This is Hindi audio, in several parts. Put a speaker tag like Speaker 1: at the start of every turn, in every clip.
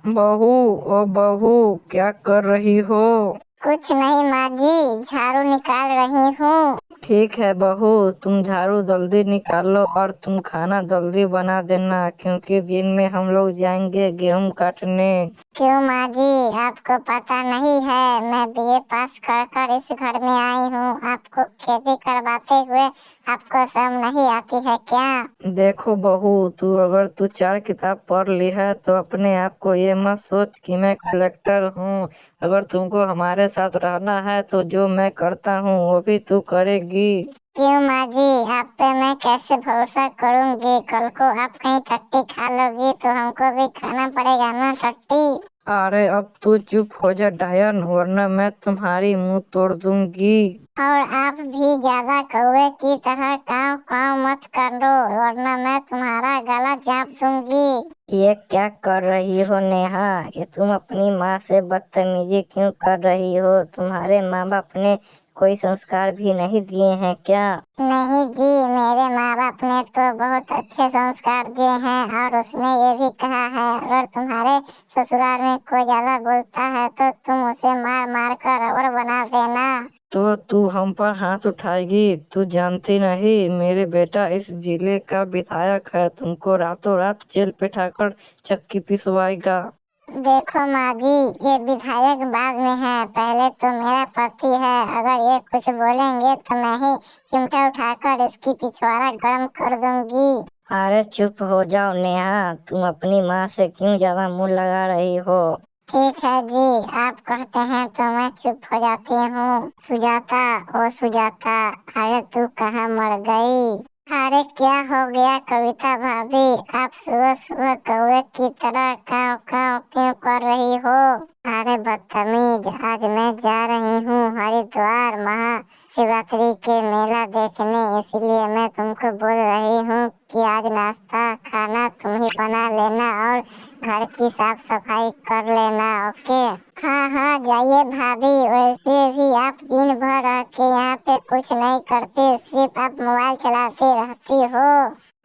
Speaker 1: बहू, ओ बहू, क्या कर रही हो?
Speaker 2: कुछ नहीं माँ जी, झाड़ू निकाल रही हूँ।
Speaker 1: ठीक है बहू, तुम झाड़ू जल्दी निकालो और तुम खाना जल्दी बना देना, क्योंकि दिन में हम लोग जाएंगे गेहूं काटने।
Speaker 2: क्यों माँ जी, आपको पता नहीं है मैं बीए पास कर कर इस घर में आई हूँ। आपको खेती करवाते हुए आपको शर्म नहीं आती है क्या?
Speaker 1: देखो बहू, अगर तू 4 किताब पढ़ ली है तो अपने आप को ये मत सोच कि मैं कलेक्टर हूँ। अगर तुमको हमारे साथ रहना है तो जो मैं करता हूँ वो भी तू करेगी।
Speaker 2: क्यों माँ जी, आप पे मैं कैसे भरोसा करूँगी? कल को आप कहीं टट्टी खा लोगी तो हमको भी खाना पड़ेगा ना टट्टी।
Speaker 1: अरे अब तू चुप हो जा डायन, वरना मैं तुम्हारी मुंह तोड़ दूंगी।
Speaker 2: और आप भी ज्यादा कौवे की तरह काव काव मत करो, वरना मैं तुम्हारा गला चाप दूंगी।
Speaker 1: ये क्या कर रही हो नेहा? ये तुम अपनी माँ से बदतमीजी क्यों कर रही हो? तुम्हारे माँ बाप ने कोई संस्कार भी नहीं दिए हैं क्या?
Speaker 2: नहीं जी, मेरे माँ बाप ने तो बहुत अच्छे संस्कार दिए हैं और उसने ये भी कहा है अगर तुम्हारे ससुराल में कोई ज्यादा बोलता है तो तुम उसे मार मार कर रबड़ बना देना।
Speaker 1: तो तू हम पर हाथ उठाएगी? तू जानती नहीं, मेरे बेटा इस जिले का विधायक है, तुमको रातों रात जेल बिठाकर चक्की पिसवाएगा।
Speaker 2: देखो माँ जी, ये विधायक बाद में है, पहले तो मेरा पति है। अगर ये कुछ बोलेंगे तो मैं ही चिमटा उठाकर इसकी पिछवाड़ा गर्म कर दूंगी।
Speaker 1: अरे चुप हो जाओ नेहा, तुम अपनी माँ से क्यों ज्यादा मुंह लगा रही हो?
Speaker 2: ठीक है जी, आप कहते हैं तो मैं चुप हो जाती हूँ। सुजाता, ओ सुजाता, अरे तू कहाँ मर गई? अरे क्या हो गया कविता भाभी, आप सुबह सुबह कौवे की तरह काव काव क्यों कर रही हो? अरे बदतमीज, आज मैं जा रही हूँ हरिद्वार महाशिवरात्रि के मेला देखने, इसलिए मैं तुमको बोल रही हूँ कि आज नाश्ता खाना तुम ही बना लेना और घर की साफ सफाई कर लेना। ओके? हाँ हाँ जाइए भाभी, वैसे भी आप दिन भर रह के यहाँ पे कुछ नहीं करते, सिर्फ आप मोबाइल चलाती रहती हो।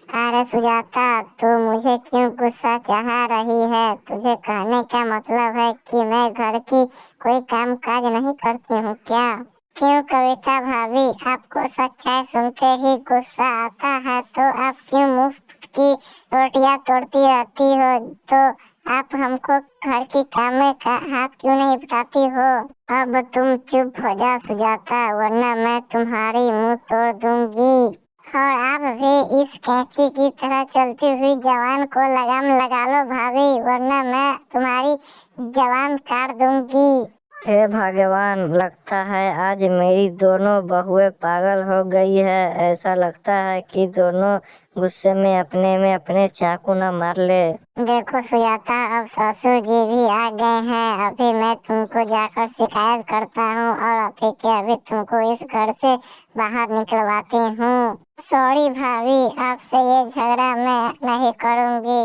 Speaker 2: अरे सुजाता, तू मुझे क्यों गुस्सा चढ़ा रही है? तुझे कहने का मतलब है कि मैं घर की कोई काम काज नहीं करती हूँ क्या? क्यों कविता भाभी, आपको सच्चाई सुनते ही गुस्सा आता है तो आप क्यों मुफ्त की रोटियां तोड़ती रहती हो? तो आप हमको घर की काम में का हाथ क्यों नहीं बटाती हो? अब तुम चुप हो जा सुजाता, वरना मैं तुम्हारी मुंह तोड़ दूंगी। और आप भी इस कैंची की तरह चलती हुई जवान को लगाम लगा लो भाभी, वरना मैं तुम्हारी जवान काट दूंगी।
Speaker 1: हे भगवान, लगता है आज मेरी दोनों बहुएं पागल हो गई है। ऐसा लगता है कि दोनों गुस्से में अपने चाकू न मार ले।
Speaker 2: देखो सुजाता, अब ससुर जी भी आ गए हैं, अभी मैं तुमको जाकर शिकायत करता हूँ और अभी के अभी तुमको इस घर से बाहर निकलवाती हूँ। सॉरी भाभी, आपसे ये झगड़ा मैं नहीं करूँगी।